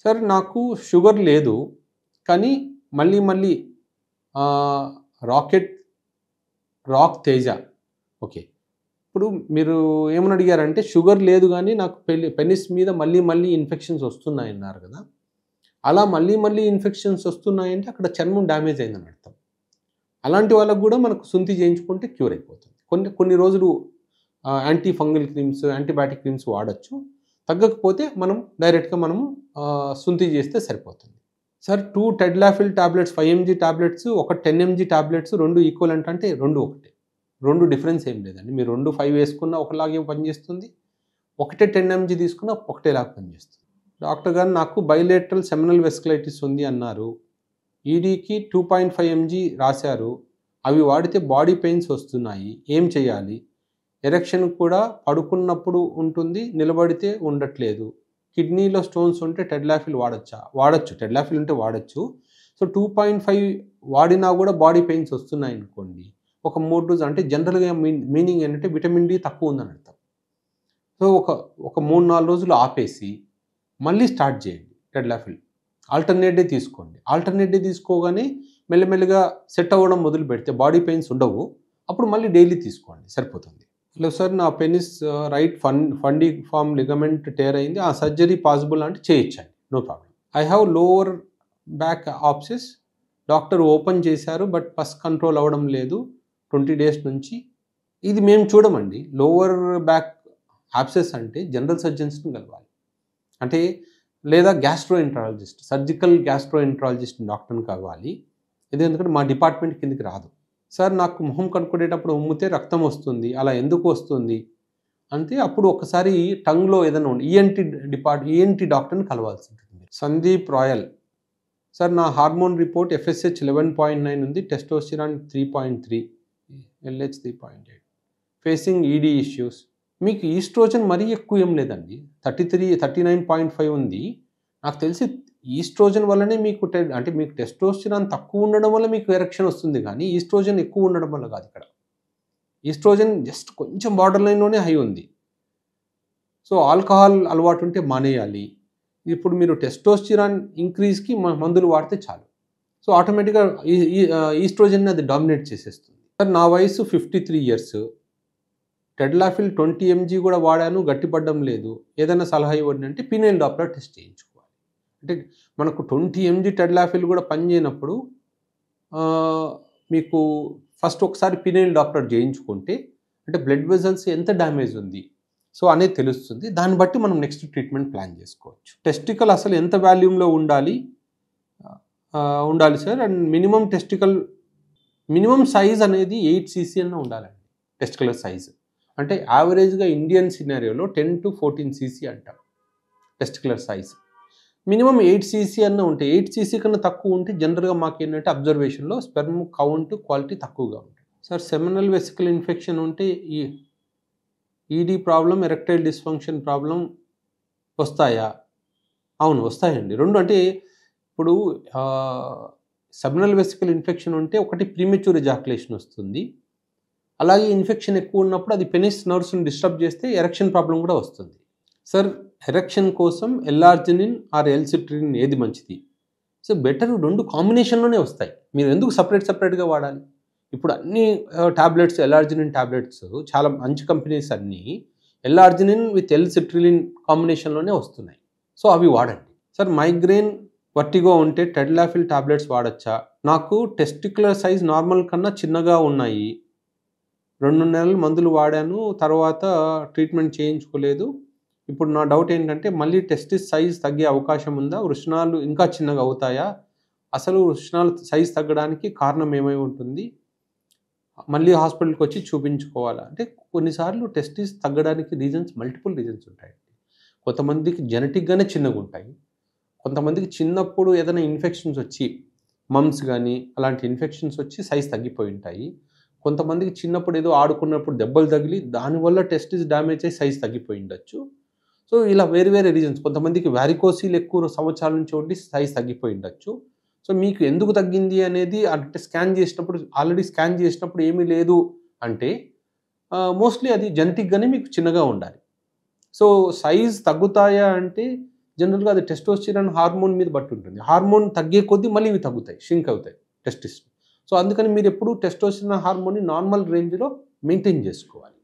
Sir నాకు sugar లేదు. కానీ మళ్ళీ ఆహ్, రాకెట్ రాక్ తేజ. ఓకే. ఇప్పుడు మీరు ఏమని అడిగారంటే షుగర్ లేదు గానీ నాకు పెనిస్ మీద మళ్ళీ ఇన్ఫెక్షన్స్ వస్తున్నాయన్నారు గదా! అలా మళ్ళీ ఇన్ఫెక్షన్స్ వస్తున్నాయంటే అక్కడ చర్మం డ్యామేజ్ అయిందని అర్థం. అలాంటి వాళ్ళకి గూడా మనకు సుంతి చేయించుకుంటే క్యూర్ అయిపోతుంది. కొన్ని రోజులు anti fungal creams, antibiotic creams వాడొచ్చు. తగ్గకపోతే మనం డైరెక్ట్‌గా మనము సుంతి చేస్తే సరిపోతుంది. Sir 2 tadalafil tablets 5 MG tablets, ఒక 10 ఎంజీ టాబ్లెట్స్ 2 ఈక్వలెంట్ అంటే 2 ఒకటే. 2 డిఫరెన్స్ ఏం లేదండి. మీరు 2 5 వేసుకున్నా ఒకలాగే పనిచేస్తుంది. ఒకటే 10 ఎంజీ తీసుకున్నా ఒకటేలాగా పనిచేస్తుంది. డాక్టర్ గారు నాకు బైలేటరల్ సెమినల్ వెసికులైటిస్ ఉంది అన్నారు. ఈడీకి 2.5 ఎంజీ రాశారు. అవి వాడితే బాడీ పెయిన్స్ వస్తున్నాయి. ఏం చేయాలి? ఎరెక్షన్ కూడా పడుకున్నప్పుడు ఉంటుంది. నిలబడితే ఉండట్లేదు. కిడ్నీలో స్టోన్స్ ఉంటే టెడ్‌లాఫిల్ వాడొచ్చా? వాడొచ్చు. టెడ్‌లాఫిల్ ఉంటే వాడొచ్చు. సో 2.5 వాడినా గూడా బాడీ పెయిన్స్ వస్తున్నాయనుకోండి. ఒక 3 రోజులు అంటే జనరల్‌గా మీనింగ్ ఏంటంటే విటమిన్ డి తక్కువ ఉందని అర్థం. సో ఒక 3, 4 రోజులు ఆపేసి మళ్ళీ స్టార్ట్ చేయండి టెడ్‌లాఫిల్. ఆల్టర్‌నేట్ డే తీసుకోండి. ఆల్టర్‌నేట్ డే తీసుకోగానే మెల్లమెల్లగా సెట్ అవ్వడం మొదలుపెడితే బాడీ పెయిన్స్ ఉండవు. అప్పుడు మళ్ళీ డైలీ తీసుకోండి సరిపోతుంది. హలో సార్, నా పెనిస్ రైట్ ఫండిఫార్మ్ లిగమెంట్ టేర్ అయింది. ఆ సర్జరీ పాసిబుల్ అంటే చేయొచ్చండి. No problem. I have lower back abscess. Doctor open చేశారు. బట్ పస్ కంట్రోల్ అవ్వడం లేదు 20 డేస్ నుంచి. ఇది మేము చూడమండి. లోవర్ బ్యాక్ ఆప్సిస్ అంటే జనరల్ సర్జన్స్‌ని కలవాలి. అంటే లేదా గ్యాస్ట్రోఎంటరాలజిస్ట్, సర్జికల్ గ్యాస్ట్రోఎంటరాలజిస్ట్ డాక్టర్‌ని కలవాలి. ఎందుకంటే మా డిపార్ట్మెంట్ కిందకి రాదు. సార్ నాకు మొహం కడుక్కునేటప్పుడు ఉమ్మితే రక్తం వస్తుంది. అలా ఎందుకు వస్తుంది? అంటే అప్పుడు ఒకసారి టంగ్‌లో ఏదైనా ఈఎన్‌టీ డాక్టర్‌ని కలవాల్సి ఉంటుంది. సందీప్ రాయల్. సార్ నా హార్మోన్ రిపోర్ట్ ఎఫ్ఎస్‌హెచ్ 11.9 ఉంది. Testosterone 3.3, LH 3.8. Facing ED issues. మీకు ఈస్ట్రోజన్ మరీ ఎక్కువ ఏం లేదండి. 39.5 ఉంది. నాకు తెలిసి ఈస్ట్రోజన్ వల్లనే మీకు అంటే మీకు టెస్టోస్టిరాన్ తక్కువ ఉండడం వల్ల మీకు ఎరెక్షన్ వస్తుంది గానీ, ఈస్ట్రోజన్ ఎక్కువ ఉండడం వల్ల కాదు ఇక్కడ. ఈస్ట్రోజన్ జస్ట్ కొంచెం బార్డర్ లైన్‌లోనే హై ఉంది. సో, ఆల్కహాల్ అలవాటు ఉంటే మానేయాలి. ఇప్పుడు మీరు టెస్టోస్టిరాన్ ఇంక్రీజ్‌కి మందులు వాడితే చాలు. సో, ఆటోమేటిక్‌గా ఈస్ట్రోజన్‌ని అది డామినేట్ చేసేస్తుంది. సార్ నా వయసు 53 ఇయర్స్. టెడ్‌లాఫిల్ 20 ఎంజీ కూడా వాడాను. గట్టిపడడం లేదు. ఏదైనా సలహా ఇవ్వండి అంటే ఫీనైల్ డాప్లర్ టెస్ట్ చేయించుకోవాలి. అంటే మనకు 20 ఎంజీ టెడ్‌లాఫిల్ కూడా పనిచేయనప్పుడు మీకు ఫస్ట్ ఒకసారి ఫీనైల్ డాప్లర్ చేయించుకుంటే అంటే బ్లడ్ వెసల్స్ ఎంత డ్యామేజ్ ఉంది సో అనేది తెలుస్తుంది. దాన్ని బట్టి మనం నెక్స్ట్ ట్రీట్మెంట్ ప్లాన్ చేసుకోవచ్చు. టెస్టికల్ అసలు ఎంత వాల్యూమ్‌లో ఉండాలి? ఉండాలి సార్. అండ్ మినిమమ్ సైజ్ అనేది 8 సీసీ అన్న ఉండాలండి. Testicular size. అంటే యావరేజ్‌గా ఇండియన్ సినారియోలో 10-14 సీసీ అంటాం టెస్టికులర్ సైజ్. మినిమమ్ 8 సీసీ అన్న ఉంటే 8 సీసీ కన్నా తక్కువ ఉంటే జనరల్‌గా మాకేంటంటే అబ్జర్వేషన్‌లో స్పెర్మ్ కౌంట్, క్వాలిటీ తక్కువగా ఉంటుంది. సార్ సెమినల్ వెసికల్ ఇన్ఫెక్షన్ ఉంటే ED problem, erectile dysfunction problem వస్తాయా? అవును, వస్తాయండి. 2 అంటే ఇప్పుడు సెమినల్ వెసికల్ ఇన్ఫెక్షన్ ఉంటే ఒకటి ప్రీమెచ్యూర్ ఎజాక్యులేషన్ వస్తుంది. అలాగే ఇన్ఫెక్షన్ ఎక్కువ ఉన్నప్పుడు అది పెనిస్ నర్వ్స్‌ని డిస్టర్బ్ చేస్తే ఎరెక్షన్ ప్రాబ్లమ్ కూడా వస్తుంది. సార్ ఎరెక్షన్ కోసం ఎల్ఆర్జినిన్ ఆర్ ఎల్‌సిట్రిన్ ఏది మంచిది? సో బెటర్ 2 కాంబినేషన్‌లోనే వస్తాయి. మీరు ఎందుకు సెపరేట్‌గా వాడాలి? ఇప్పుడు అన్ని టాబ్లెట్స్ ఎల్ఆర్జినిన్ టాబ్లెట్స్ చాలా మంచి కంపెనీస్ అన్నీ ఎల్ఆర్జినిన్ విత్ ఎల్‌సిట్రిలిన్ కాంబినేషన్‌లోనే వస్తున్నాయి. సో అవి వాడండి. సార్ మైగ్రేన్, వర్టిగో ఉంటే టెడ్‌లాఫిల్ టాబ్లెట్స్ వాడొచ్చా? నాకు టెస్టిక్యులర్ సైజ్ నార్మల్ కన్నా చిన్నగా ఉన్నాయి. 2 నెలలు మందులు వాడాను. తర్వాత ట్రీట్మెంట్ చేయించుకోలేదు. ఇప్పుడు నా డౌట్ ఏంటంటే మళ్ళీ టెస్టిస్ సైజ్ తగ్గే అవకాశం ఉందా? వృషణాలు ఇంకా చిన్నగా అవుతాయా? అసలు వృషణాలు సైజ్ తగ్గడానికి కారణం ఏమై ఉంటుంది? మళ్ళీ హాస్పిటల్‌కి వచ్చి చూపించుకోవాలా? అంటే కొన్నిసార్లు టెస్టిస్ తగ్గడానికి మల్టిపుల్ రీజన్స్ ఉంటాయండి. కొంతమందికి జెనెటిక్‌గానే చిన్నగుంటాయి. కొంతమందికి చిన్నప్పుడు ఏదైనా ఇన్ఫెక్షన్స్ వచ్చి మమ్స్ గానీ అలాంటి ఇన్ఫెక్షన్స్ వచ్చి సైజ్ తగ్గిపోయి ఉంటాయి. కొంతమందికి చిన్నప్పుడు ఏదో ఆడుకున్నప్పుడు దెబ్బలు తగిలి దానివల్ల టెస్టిస్ డ్యామేజ్ అయ్యి సైజ్ తగ్గిపోయి ఉండొచ్చు. సో, ఇలా వేరే రీజన్స్. కొంతమందికి వారికోసిల్ ఎక్కువ సంవత్సరాల నుంచి ఉండి సైజ్ తగ్గిపోయి ఉండొచ్చు. సో, మీకు ఎందుకు తగ్గింది అనేది అంటే ఆల్రెడీ స్కాన్ చేసినప్పుడు ఏమీ లేదు అంటే మోస్ట్‌లీ అది జెనెటిక్‌గానే మీకు చిన్నగా ఉండాలి. సో, సైజ్ తగ్గుతాయా అంటే జనరల్గా అది టెస్టోస్టిరాన్ హార్మోన్ మీద బట్టి ఉంటుంది. హార్మోన్ తగ్గే కొద్దీ మళ్ళీ ఇవి తగ్గుతాయి, షింక్ అవుతాయి టెస్టిస్. సో అందుకని మీరు ఎప్పుడు టెస్టోస్టిరాన్ హార్మోన్ని నార్మల్ రేంజ్లో మెయింటైన్ చేసుకోవాలి.